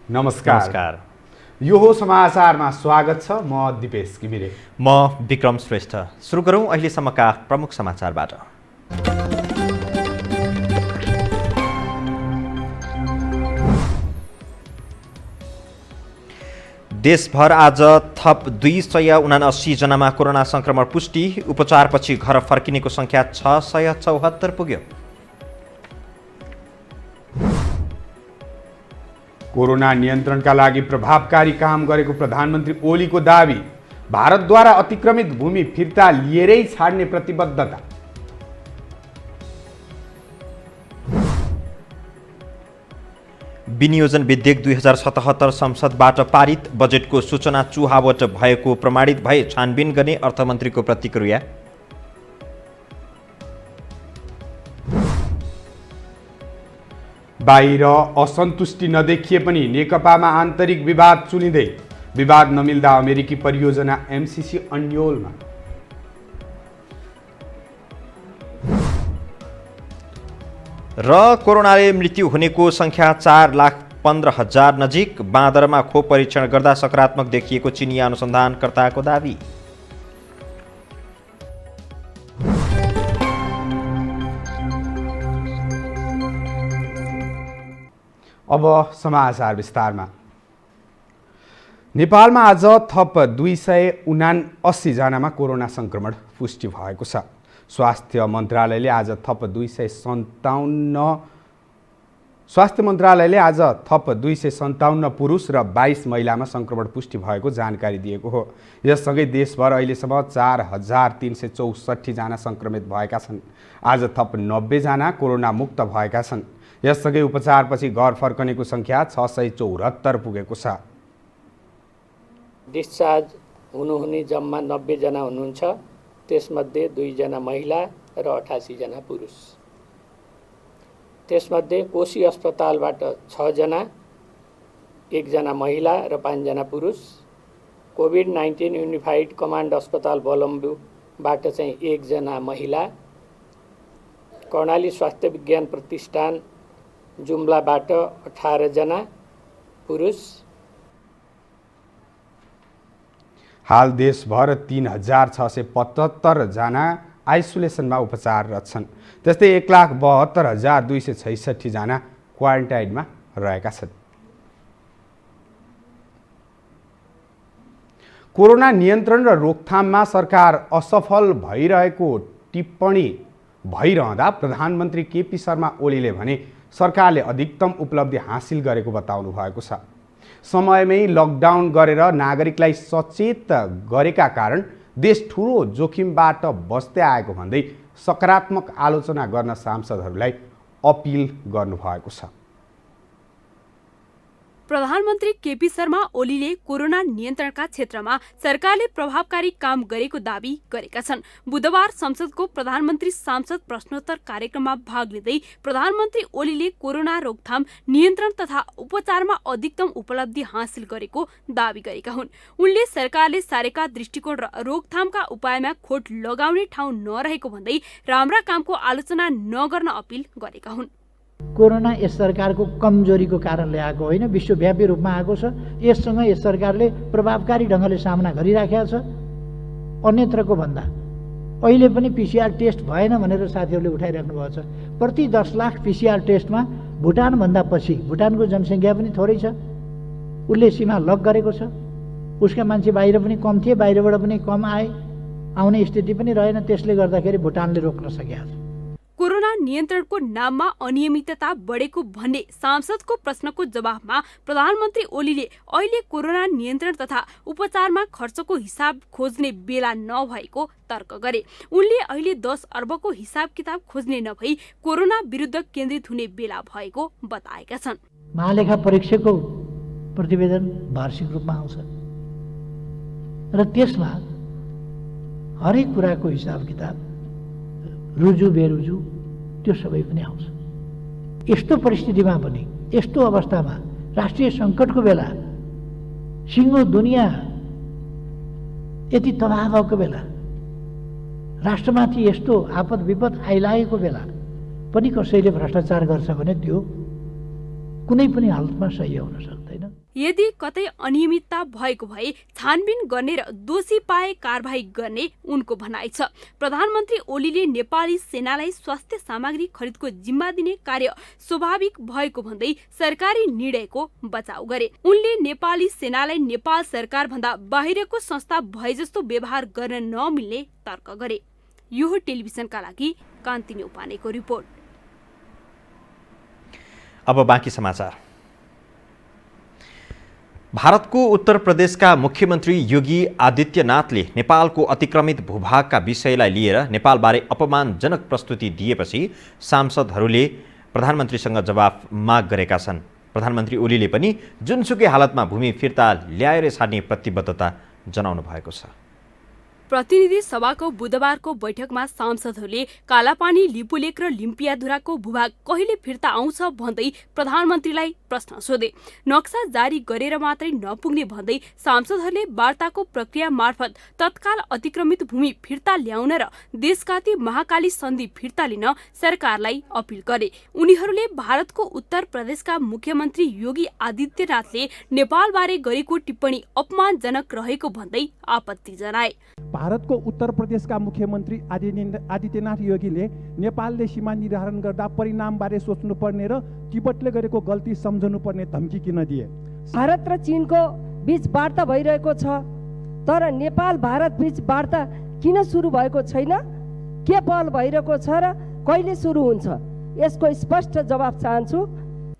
नमस्कार। यो हो समाचारमा स्वागत छ। म दिपेश घिमिरे। म विक्रम श्रेष्ठ। सुरु गरौँ अहिलेसम्मका प्रमुख समाचारबाट। देशभर आज थप 279 जनामा कोरोना संक्रमण पुष्टि। उपचारपछि घर फर्किनेको संख्या 674 पुग्यो। कोरोना नियन्त्रणका लागि प्रभावकारी काम गरेको प्रधानमन्त्री ओलीको दावी। भारतद्वारा अतिक्रमित भूमि फिर्ता लिएरै छाड्ने प्रतिबद्धता। विनियोजन विधेयक 2077 संसदबाट पारित। बजेटको सूचना चुहावट भएको प्रमाणित भए छानबिन गर्ने अर्थमन्त्रीको प्रतिक्रिया। बाहिर असन्तुष्टि नदेखिए पनि नेकपामा आन्तरिक विवाद चुलिँदै। विवाद नमिल्दा अमेरिकी परियोजना एमसीसी अन्योलमा। र कोरोनाले मृत्यु हुनेको संख्या 4,15,000 नजिक। बाँदरमा खोप परीक्षण गर्दा सकारात्मक देखिएको चिनिया अनुसन्धानकर्ताको दावी। अब समाचार विस्तारमा। नेपालमा आज थप 279 जनामा कोरोना संक्रमण पुष्टि भएको छ। स्वास्थ्य मन्त्रालयले आज थप 257 पुरुष र 22 महिलामा संक्रमण पुष्टि भएको जानकारी दिएको हो। यससँगै देशभर अहिलेसम्म 4,364 जना संक्रमित भएका छन्। आज थप 90 जना कोरोना मुक्त भएका छन्। यससँगै उपचारपछि घर फर्कनेको संख्या 674 पुगेको छ। डिस्चार्ज हुनुहुने जम्मा 90 जना हुनुहुन्छ। त्यसमध्ये 2 जना महिला र 88 जना पुरुष। त्यसमध्ये कोशी अस्पतालबाट 6 जना, 1 जना महिला र 5 जना पुरुष। कोभिड-19 युनिफाइड कमान्ड अस्पताल बलम्बुबाट चाहिँ 1 जना महिला। कर्णाली स्वास्थ्य विज्ञान प्रतिष्ठान जुम्लाबाट 18 जना पुरुष। हाल देशभर 3,675 जना आइसोलेसनमा उपचाररत छन्। त्यस्तै 1,72,266 जना क्वारेन्टाइनमा रहेका छन्। कोरोना नियन्त्रण र रोकथाममा सरकार असफल भइरहेको टिप्पणी भइरहँदा प्रधानमन्त्री केपी शर्मा ओलीले भने सरकारले अधिकतम उपलब्धि हासिल गरेको बताउनु भएको छ। समयमै लकडाउन गरेर नागरिकलाई सचेत गरेका कारण देश ठूलो जोखिमबाट बस्दै आएको भन्दै सकारात्मक आलोचना गर्न सांसदहरूलाई अपिल गर्नुभएको छ। प्रधानमन्त्री केपी शर्मा ओलीले कोरोना नियन्त्रणका क्षेत्रमा सरकारले प्रभावकारी काम गरेको दावी गरेका छन्। बुधबार संसदको प्रधानमन्त्री सांसद प्रश्नोत्तर कार्यक्रममा भाग लिँदै प्रधानमन्त्री ओलीले कोरोना रोकथाम, नियन्त्रण तथा उपचारमा अधिकतम उपलब्धि हासिल गरेको दावी गरेका हुन्। उनले सरकारले सारेका दृष्टिकोण र रोकथामका उपायमा खोट लगाउने ठाउँ नरहेको भन्दै राम्रा कामको आलोचना नगर्न अपिल गरेका हुन्। कोरोना यस सरकारको कमजोरीको कारणले आएको होइन, विश्वव्यापी रूपमा आएको छ। यससँग यस सरकारले प्रभावकारी ढङ्गले सामना गरिराखेको छ। अन्यत्रको भन्दा अहिले पनि पिसिआर टेस्ट भएन भनेर साथीहरूले उठाइराख्नु भएको छ। प्रति 10 लाख पिसिआर टेस्टमा भुटानभन्दा पछि, भुटानको जनसङ्ख्या पनि थोरै छ, उसले सीमा लक गरेको छ। उसका मान्छे बाहिर पनि कम थिए, बाहिरबाट पनि कम आए, आउने स्थिति पनि रहेन। त्यसले गर्दाखेरि भुटानले रोक्न सकेको छ। कोरोना नियन्त्रणको नाममा अनियमितता बढेको भन्ने सांसदको प्रश्नको जवाफमा प्रधानमन्त्री ओलीले अहिले कोरोना नियन्त्रण तथा उपचारमा खर्चको हिसाब खोज्ने बेला नभएको तर्क गरे। उनले अहिले 10 अर्बको हिसाब किताब खोज्ने नभई कोरोना विरुद्ध केन्द्रित हुने बेला भएको बताएका छन्। महालेखा परीक्षकको प्रतिवेदन वार्षिक रूपमा आउँछ र त्यसमा हरेक कुराको हिसाब किताब, रुजु बेरुजु, त्यो सबै पनि आउँछ। यस्तो परिस्थितिमा पनि, यस्तो अवस्थामा, राष्ट्रिय सङ्कटको बेला, सिङ्गो दुनियाँ यति तबाह भएको बेला, राष्ट्रमाथि यस्तो आपद विपद आइलागेको बेला पनि कसैले भ्रष्टाचार गर्छ भने त्यो कुनै पनि हालतमा सही हुन सक्दैन। यदि कतै अनियमितता भएको भए छानबिन गर्ने र दोषी पाए कारबाही गर्ने उनको भनाइ छ। प्रधानमन्त्री ओलीले नेपाली सेनालाई स्वास्थ्य सामग्री खरिदको जिम्मा दिने कार्य स्वाभाविक भएको भन्दै सरकारी निर्णयको बचाउ गरे। उनले नेपाली सेनालाई नेपाल सरकार भन्दा बाहिरको संस्था भए जस्तो व्यवहार गर्न नमिल्ने तर्क गरे। यो टेलिभिजनका लागि कान्ति न्यौपानेको रिपोर्ट। अब बाँकी समाचार। भारतको उत्तर प्रदेशका मुख्यमन्त्री योगी आदित्यनाथले नेपालको अतिक्रमित भूभागका विषयलाई लिएर नेपालबारे अपमानजनक प्रस्तुति दिएपछि सांसदहरूले प्रधानमन्त्रीसँग जवाफ माग गरेका छन्। प्रधानमन्त्री ओलीले पनि जुनसुकै हालतमा भूमि फिर्ता ल्याएर छाड्ने प्रतिबद्धता जनाउनु भएको छ। प्रतिनिधि सभाको बुधबारको बैठकमा सांसदहरूले कालापानी, लिपुलेक र लिम्पियाधुराको भूभाग कहिले फिर्ता आउँछ भन्दै प्रधानमन्त्रीलाई प्रश्न सोधे। नक्सा जारी गरेर मात्रै नपुग्ने भन्दै सांसदहरूले वार्ताको प्रक्रिया मार्फत तत्काल अतिक्रमित भूमि फिर्ता ल्याउन र देशघाती महाकाली सन्धि फिर्ता लिन सरकारलाई अपिल गरे। उनीहरूले भारतको उत्तर प्रदेशका मुख्यमन्त्री योगी आदित्यनाथले नेपालबारे गरेको टिप्पणी अपमानजनक रहेको भन्दै आपत्ति जनाए। भारतको उत्तर प्रदेशका मुख्यमन्त्री आदित्यनाथ योगीले नेपालले सीमा निर्धारण गर्दा परिणामबारे सोच्नुपर्ने र तिब्बतले गरेको गल्ती सम्झनुपर्ने धम्की किन दिए? भारत र चीनको बीच वार्ता भइरहेको छ, तर नेपाल भारत बीच वार्ता किन सुरु भएको छैन? के पहल भइरहेको छ र कहिले सुरु हुन्छ? यसको स्पष्ट जवाफ चाहन्छु।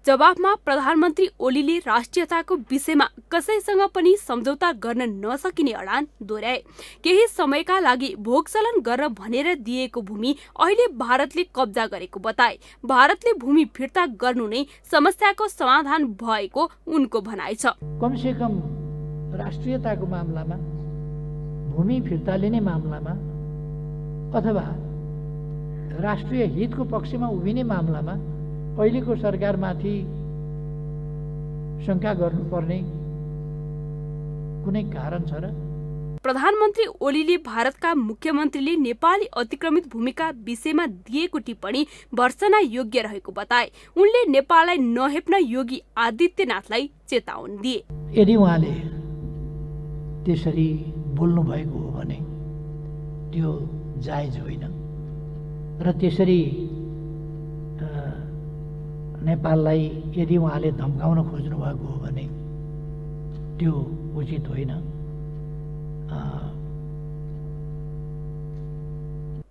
जवाफमा प्रधानमन्त्री ओलीले राष्ट्रियताको विषयमा कसैसँग पनि सम्झौता गर्न नसकिने अडान दोहोर्याए। केही समयका लागि भोगचलन गर्न भनेर दिएको भूमि अहिले भारतले कब्जा गरेको बताए। भारतले भूमि फिर्ता गर्नु नै समस्याको समाधान भएको उनको भनाइ छ। कमसेकम राष्ट्रियताको मामलामा, भूमि फिर्ता लिने मामलामा अथवा राष्ट्रिय हितको पक्षमा उभिने मामलामा अहिलेको सरकारमाथि शङ्का गर्नुपर्ने कुनै कारण छ र? प्रधानमन्त्री ओलीले भारतका मुख्यमन्त्रीले नेपाली अतिक्रमित भूमिका विषयमा दिएको टिप्पणी भर्सना योग्य रहेको बताए। उनले नेपाललाई नहेप्न योगी आदित्यनाथलाई चेतावनी दिए। यदि उहाँले त्यसरी बोल्नु भएको हो भने त्यो जायज होइन र त्यसरी नेपाललाई यदि उहाँले धम्काउन खोज्नु भएको हो भने त्यो उचित होइन।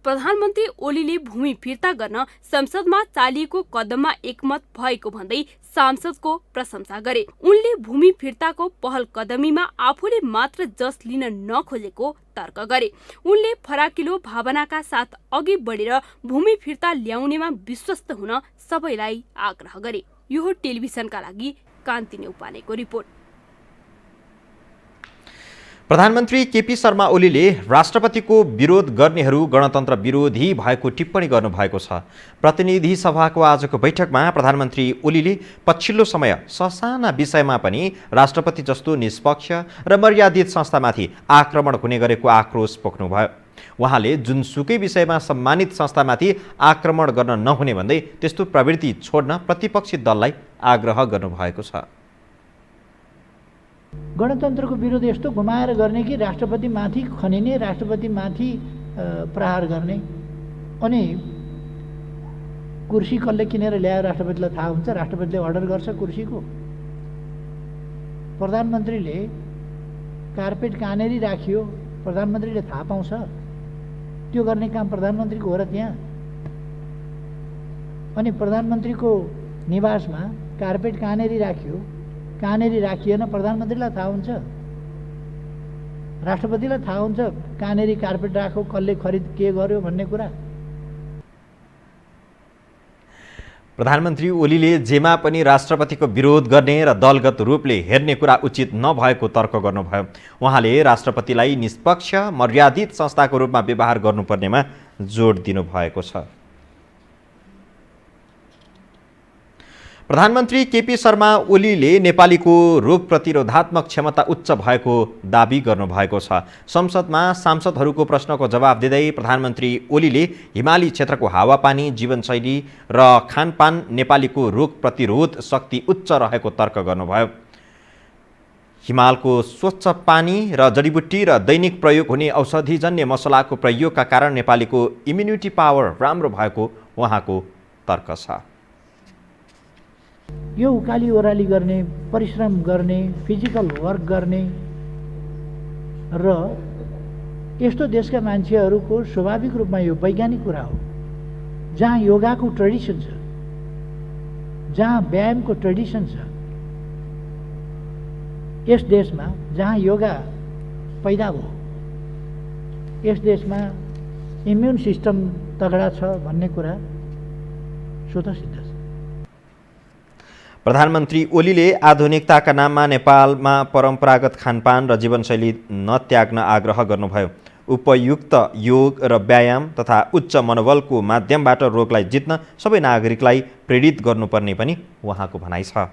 प्रधानमन्त्री ओलीले भूमि फिर्ता गर्न संसदमा चालिएको कदममा एकमत भएको भन्दै सांसदको प्रशंसा गरे। उनले भूमि फिर्ताको पहल कदमीमा आफूले मात्र जस लिन नखोजेको तर्क गरे। उनले फराकिलो भावनाका साथ अघि बढेर भूमि फिर्ता ल्याउनेमा विश्वस्त हुन सबैलाई आग्रह गरे। यो टेलिभिजनका लागि कान्ति न्यौपानेको रिपोर्ट। प्रधानमन्त्री केपी शर्मा ओलीले राष्ट्रपतिको विरोध गर्नेहरू गणतन्त्र विरोधी भएको टिप्पणी गर्नुभएको छ। प्रतिनिधि सभाको आजको बैठकमा प्रधानमन्त्री ओलीले पछिल्लो समय ससाना विषयमा पनि राष्ट्रपति जस्तो निष्पक्ष र मर्यादित संस्थामाथि आक्रमण हुने गरेको आक्रोश पोख्नुभयो। उहाँले जुनसुकै विषयमा सम्मानित संस्थामाथि आक्रमण गर्न नहुने भन्दै त्यस्तो प्रवृत्ति छोड्न प्रतिपक्षी दललाई आग्रह गर्नुभएको छ। गणतन्त्रको विरोध यस्तो घुमाएर गर्ने कि राष्ट्रपतिमाथि खनिने, राष्ट्रपतिमाथि प्रहार गर्ने, अनि कुर्सी कसले किनेर ल्यायो राष्ट्रपतिलाई थाहा हुन्छ, राष्ट्रपतिले अर्डर गर्छ कुर्सीको। प्रधानमन्त्रीले कार्पेट कहाँनेरि राखियो प्रधानमन्त्रीले थाहा पाउँछ? त्यो गर्ने काम प्रधानमन्त्रीको हो र त्यहाँ? अनि प्रधानमन्त्रीको निवासमा कार्पेट कहाँनेरि राखियो, कहाँनेरि राखिएन प्रधानमन्त्रीलाई थाहा हुन्छ, राष्ट्रपतिलाई थाहा हुन्छ कहाँनेरि कार्पेट राखो, कसले खरिद के गर्यो भन्ने कुरा। प्रधानमन्त्री ओलीले जेमा पनि राष्ट्रपतिको विरोध गर्ने र दलगत रूपले हेर्ने कुरा उचित नभएको तर्क गर्नुभयो। उहाँले राष्ट्रपतिलाई निष्पक्ष मर्यादित संस्थाको रूपमा व्यवहार गर्नुपर्नेमा जोड दिनुभएको छ। प्रधानमन्त्री केपी शर्मा ओलीले नेपालीको रोग प्रतिरोधात्मक क्षमता उच्च भएको दाबी गर्नुभएको छ। संसदमा सांसदहरूको प्रश्नको जवाब दिँदै प्रधानमन्त्री ओलीले हिमाली क्षेत्रको हावापानी, जीवनशैली र खानपान नेपालीको रोग प्रतिरोध शक्ति उच्च रहेको तर्क गर्नुभयो। हिमालको स्वच्छ पानी र जडीबुट्टी र दैनिक प्रयोग हुने औषधिजन्य मसलाको प्रयोगका कारण नेपालीको इम्युनिटी पावर राम्रो भएको उहाँको तर्क छ। यो उकाली ओह्राली गर्ने, परिश्रम गर्ने, फिजिकल वर्क गर्ने र यस्तो देशका मान्छेहरूको स्वाभाविक रूपमा यो वैज्ञानिक कुरा हो। जहाँ योगाको ट्रेडिसन छ, जहाँ व्यायामको ट्रेडिसन छ, यस देशमा जहाँ योगा पैदा भयो, यस देशमा इम्युन सिस्टम तगडा छ भन्ने कुरा स्वतः सिद्ध छ। प्रधानमन्त्री ओलीले आधुनिकताका नाममा नेपालमा परम्परागत खानपान र जीवनशैली नत्याग्न आग्रह गर्नुभयो। उपयुक्त योग र व्यायाम तथा उच्च मनोबलको माध्यमबाट रोगलाई जित्न सबै नागरिकलाई प्रेरित गर्नुपर्ने पनि उहाँको भनाइ छ।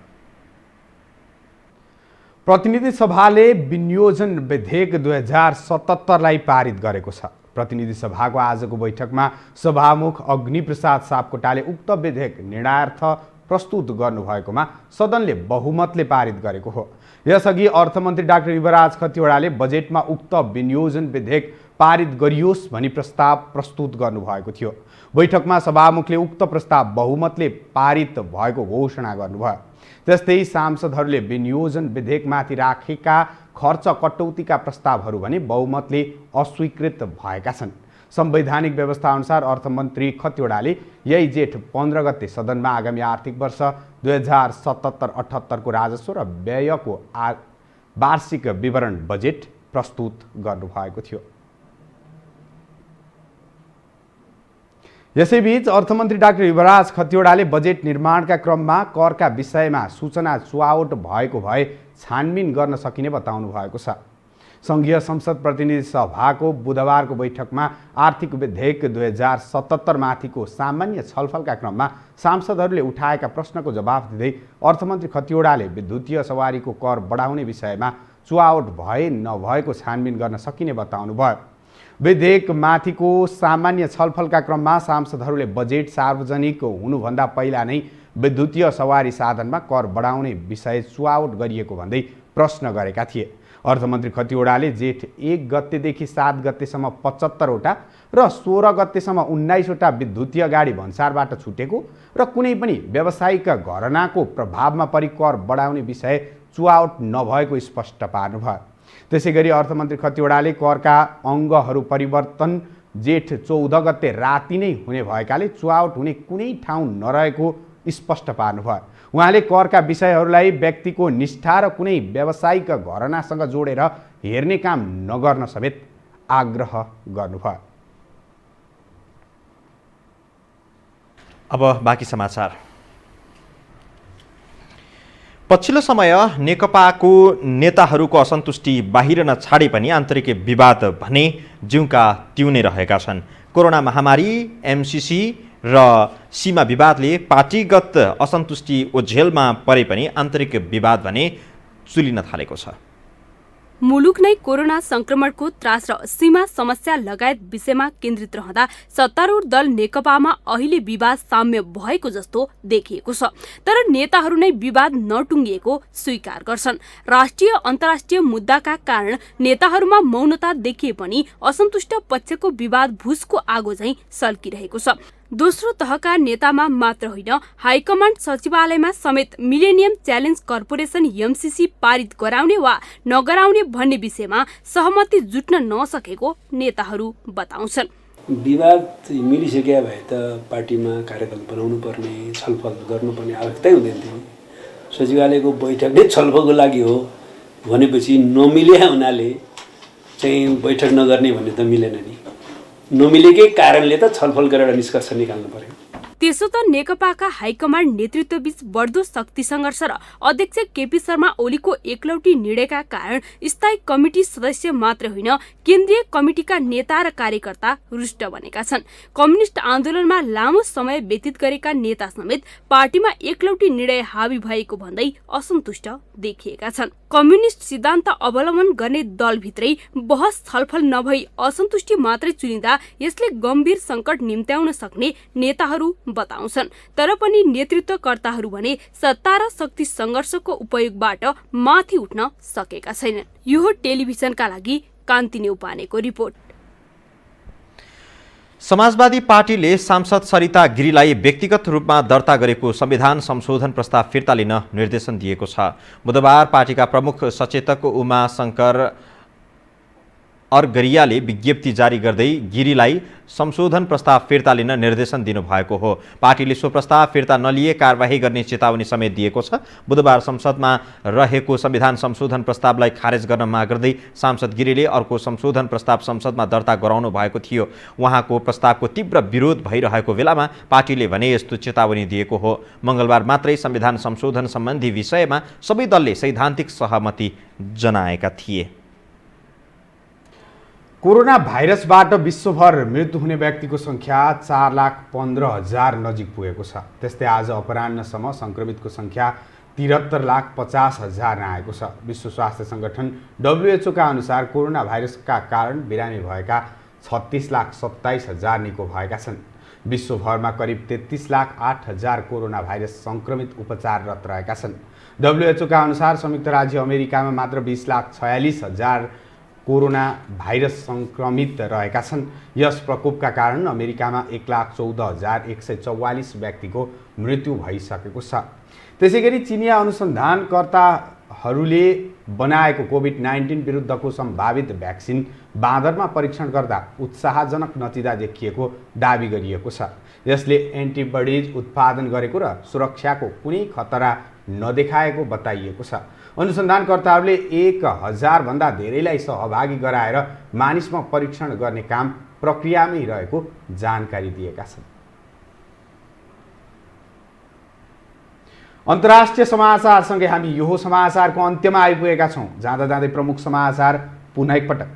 प्रतिनिधि सभाले विनियोजन विधेयक 2077लाई पारित गरेको छ। प्रतिनिधि सभाको आजको बैठकमा सभामुख अग्निप्रसाद सापकोटाले उक्त विधेयक निर्णयार्थ प्रस्तुत गर्नुभएकोमा सदनले बहुमतले पारित गरेको हो। यसअघि अर्थमन्त्री डाक्टर युवराज खतिवड़ाले बजेटमा उक्त विनियोजन विधेयक पारित गरियोस् भनी प्रस्ताव प्रस्तुत गर्नुभएको थियो। बैठकमा सभामुखले उक्त प्रस्ताव बहुमतले पारित भएको घोषणा गर्नुभयो। त्यस्तै सांसदहरूले विनियोजन विधेयकमाथि राखेका खर्च कटौतीका प्रस्तावहरू भने बहुमतले अस्वीकृत भएका छन्। संवैधानिक व्यवस्था अनुसार अर्थमन्त्री खतिवड़ाले यही जेठ 15 गते सदनमा आगामी आर्थिक वर्ष 2077-78 को राजस्व र व्ययको वार्षिक विवरण बजेट प्रस्तुत गर्नुभएको थियो। यसैबीच अर्थमन्त्री डाक्टर युवराज खतिवड़ाले बजेट निर्माणका क्रममा करका विषयमा सूचना चुहावट भएको भए छानबिन गर्न सकिने बताउनु भएको छ। संघीय संसद प्रतिनिधि सभाको बुधबारको बैठकमा आर्थिक विधेयक 2077 माथिको सामान्य छलफलका क्रममा सांसदहरूले उठाएका प्रश्नको जवाफ दिँदै अर्थमन्त्री खतिवड़ाले विद्युतीय सवारीको कर बढाउने विषयमा चुहावट भए नभएको छानबिन गर्न सकिने बताउनुभयो। विधेयक माथिको सामान्य छलफलका क्रममा सांसदहरूले बजेट सार्वजनिक हुनुभन्दा पहिला नै विद्युतीय सवारी साधनमा कर बढाउने विषय चुहावट गरिएको भन्दै प्रश्न गरेका थिए। अर्थमन्त्री खतिवड़ाले जेठ 1 गतेदेखि 7 गतेसम्म 75 वटा र 16 गतेसम्म 19 वटा विद्युतीय गाडी भन्सारबाट छुटेको र कुनै पनि व्यावसायिक घरनाको प्रभावमा परि कर बढाउने विषय चुहावट नभएको स्पष्ट पार्नुभयो। त्यसैगरी अर्थमन्त्री खतिवड़ाले करका अङ्गहरू परिवर्तन जेठ 14 गते राति नै हुने भएकाले चुहावट हुने कुनै ठाउँ नरहेको स्पष्ट पार्नुभयो। उहाँले करका विषयहरूलाई व्यक्तिको निष्ठा र कुनै व्यावसायिक घरनासँग जोडेर हेर्ने काम नगर्न समेत आग्रह गर्नुभयो। अब बाँकी समाचार। पछिल्लो समय नेकपाको नेताहरूको असन्तुष्टि बाहिर नछाडे पनि आन्तरिक विवाद भने जिउका त्यौँ नै रहेका छन्। कोरोना महामारी, एमसीसी र सीमा विवादले पार्टीगत असन्तुष्टि ओझेलमा परे पनि आन्तरिक विवाद भने चुलिन थालेको छ। मुलुक नै कोरोना संक्रमणको त्रास र सीमा समस्या लगायत विषयमा केन्द्रित रहँदा सत्तारूढ दल नेकपामा अहिले विवाद साम्य भएको जस्तो देखिएको छ। तर नेताहरू नै विवाद नटुङ्गिएको स्वीकार गर्छन्। राष्ट्रिय अन्तर्राष्ट्रिय मुद्दाका कारण नेताहरूमा मौनता देखिए पनि असन्तुष्ट पक्षको विवाद भुसको आगो झैं सल्किरहेको छ। दोस्रो तहका नेतामा मात्र होइन, हाइकमाण्ड सचिवालयमा समेत मिलेनियम च्यालेन्ज कर्पोरेसन एमसीसी पारित गराउने वा नगराउने भन्ने विषयमा सहमति जुट्न नसकेको नेताहरू बताउँछन्। विवाद मिलिसके भए त पार्टीमा कार्यदल बनाउनु पर्ने, छलफल गर्नुपर्ने आवश्यकतै हुँदैन थियो। सचिवालयको बैठक नै छलफलको लागि हो भनेपछि नमिले हुनाले चाहिँ बैठक नगर्ने भन्ने त मिलेन नि। नमिलेकै कारणले त छलफल गरेर निष्कर्ष निकाल्नु पर्यो। त्यसो त नेकपाका हाइकमाण्ड नेतृत्वबीच बढ्दो शक्ति सङ्घर्ष र अध्यक्ष केपी शर्मा ओलीको एकलौटी निर्णयका कारण स्थायी कमिटी सदस्य मात्र होइन, केन्द्रीय कमिटीका नेता र कार्यकर्ता रुष्ट बनेका छन्। कम्युनिस्ट आन्दोलनमा लामो समय व्यतीत गरेका नेता समेत पार्टीमा एकलौटी निर्णय हावी भएको भन्दै असन्तुष्ट देखिएका छन्। कम्युनिस्ट सिद्धान्त अवलम्बन गर्ने दलभित्रै बहस छलफल नभई असन्तुष्टि मात्रै चुनिँदा यसले गम्भीर सङ्कट निम्त्याउन सक्ने नेताहरू बताउँछन्। तर पनि नेतृत्वकर्ताहरू भने सत्ता र शक्ति सङ्घर्षको उपयोगबाट माथि उठ्न सकेका छैनन्। यो टेलिभिजनका लागि कान्ति नेउपानेको रिपोर्ट। समाजवादी पार्टीले सांसद सरिता गिरीलाई व्यक्तिगत रूपमा दर्ता गरेको संविधान संशोधन प्रस्ताव फिर्ता लिन निर्देशन दिएको छ। बुधबार पार्टीका प्रमुख सचेतक उमा शङ्कर अर्गरियाले विज्ञप्ति जारी गर्दै गिरीलाई संशोधन प्रस्ताव फिर्ता लिन निर्देशन दिनुभएको हो। पार्टीले सो प्रस्ताव फिर्ता नलिए कारबाही गर्ने चेतावनी समेत दिएको छ। बुधबार संसदमा रहेको संविधान संशोधन प्रस्तावलाई खारेज गर्न माग गर्दै सांसद गिरीले अर्को संशोधन प्रस्ताव संसदमा दर्ता गराउनु भएको थियो। उहाँको प्रस्तावको तीव्र विरोध भइरहेको बेलामा पार्टीले भने यस्तो चेतावनी दिएको हो। मङ्गलबार मात्रै संविधान संशोधन सम्बन्धी विषयमा सबै दलले सैद्धान्तिक सहमति जनाएका थिए। कोरोना भाइरसबाट विश्वभर मृत्यु हुने व्यक्तिको सङ्ख्या 4,15,000 नजिक पुगेको छ। त्यस्तै आज अपराह्नसम्म सङ्क्रमितको सङ्ख्या 73,50,000 आएको छ। विश्व स्वास्थ्य सङ्गठन WHO का अनुसार कोरोना भाइरसका कारण बिरामी भएका 36,27,000 निको भएका छन्। विश्वभरमा करिब 33,08,000 कोरोना भाइरस सङ्क्रमित उपचाररत रहेका छन्। WHO का अनुसार संयुक्त राज्य अमेरिकामा मात्र 20,46,000 कोरोना भाइरस सङ्क्रमित रहेका छन्। यस प्रकोपका कारण अमेरिकामा 1,14,144 व्यक्तिको मृत्यु भइसकेको छ। त्यसैगरी चिनिया अनुसन्धानकर्ताहरूले बनाएको कोभिड-19 विरुद्धको सम्भावित भ्याक्सिन बाँदरमा परीक्षण गर्दा उत्साहजनक नतिजा देखिएको दाबी गरिएको छ। यसले एन्टिबडिज उत्पादन गरेको र सुरक्षाको कुनै खतरा नदेखाएको बताइएको छ। अनुसन्धानकर्ताहरूले 1,000 भन्दा धेरैलाई सहभागी गराएर मानिसमा परीक्षण गर्ने काम प्रक्रियामै रहेको जानकारी दिएका छन्। अन्तर्राष्ट्रिय समाचारसँगै हामी यो समाचारको अन्त्यमा आइपुगेका छौँ। जाँदा जाँदै प्रमुख समाचार पुनः एकपटक।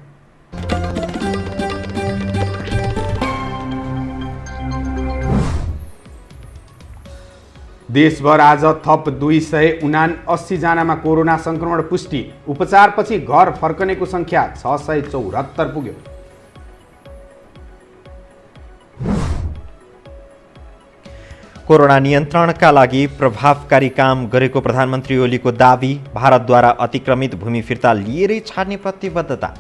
देशभर आज थप 279 जनामा कोरोना संक्रमण पुष्टि। उपचारपछि घर फर्कनेको सङ्ख्या 674 पुग्यो। कोरोना नियन्त्रणका लागि प्रभावकारी काम गरेको प्रधानमन्त्री ओलीको दाबी। भारतद्वारा अतिक्रमित भूमि फिर्ता लिएरै छाड्ने प्रतिबद्धता।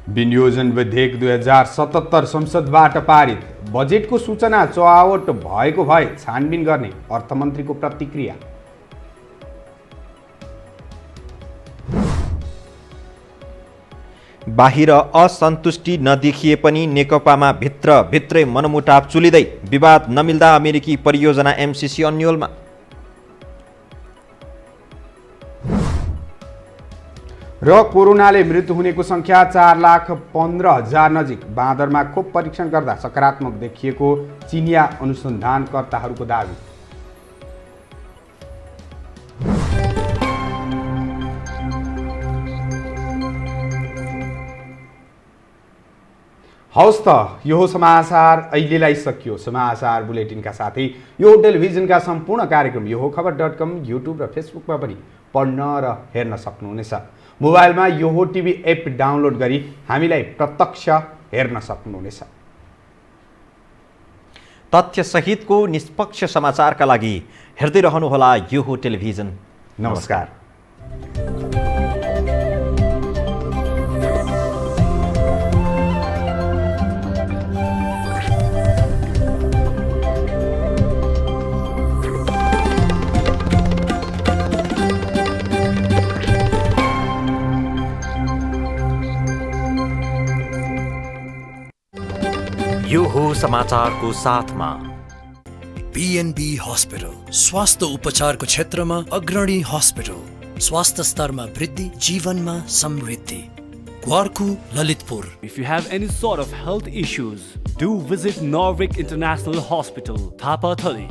विनियोजन विधेयक 2077 संसदबाट पारित। बजेटको सूचना चुहावट भएको भए छानबिन गर्ने अर्थमन्त्रीको प्रतिक्रिया। बाहिर असन्तुष्टि नदेखिए पनि नेकपामा भित्रै मनमुटाव चुलिँदै। विवाद नमिल्दा अमेरिकी परियोजना MCC अन्योलमा। र कोरोनाले मृत्यु हुनेको सङ्ख्या 4,15,000 नजिक। बाँदरमा खोप परीक्षण गर्दा सकारात्मक देखिएको चिनिया अनुसन्धानकर्ताहरूको दाबी। हवस् त, यो समाचार अहिलेलाई सकियो। समाचार बुलेटिनका साथै यो टेलिभिजनका सम्पूर्ण कार्यक्रम यो खबर.com, युट्युब र फेसबुकमा पनि पढ्न र हेर्न सक्नुहुनेछ। मोबाइलमा यो टिभी एप डाउनलोड गरी हामीलाई प्रत्यक्ष हेर्न सक्नुहुनेछ। तथ्यसहितको निष्पक्ष समाचारका लागि हेर्दै रहनुहोला यो टेलिभिजन। नमस्कार। यो हो समाचारको साथमा PNB हस्पिटल, स्वास्थ्य उपचारको क्षेत्रमा अग्रणी हस्पिटल। स्वास्थ्य स्तरमा वृद्धि, जीवनमा समृद्धि। ग्वारकु, Lalitpur. If you have any sort of health issues, do visit Norvik International Hospital, Thapatali.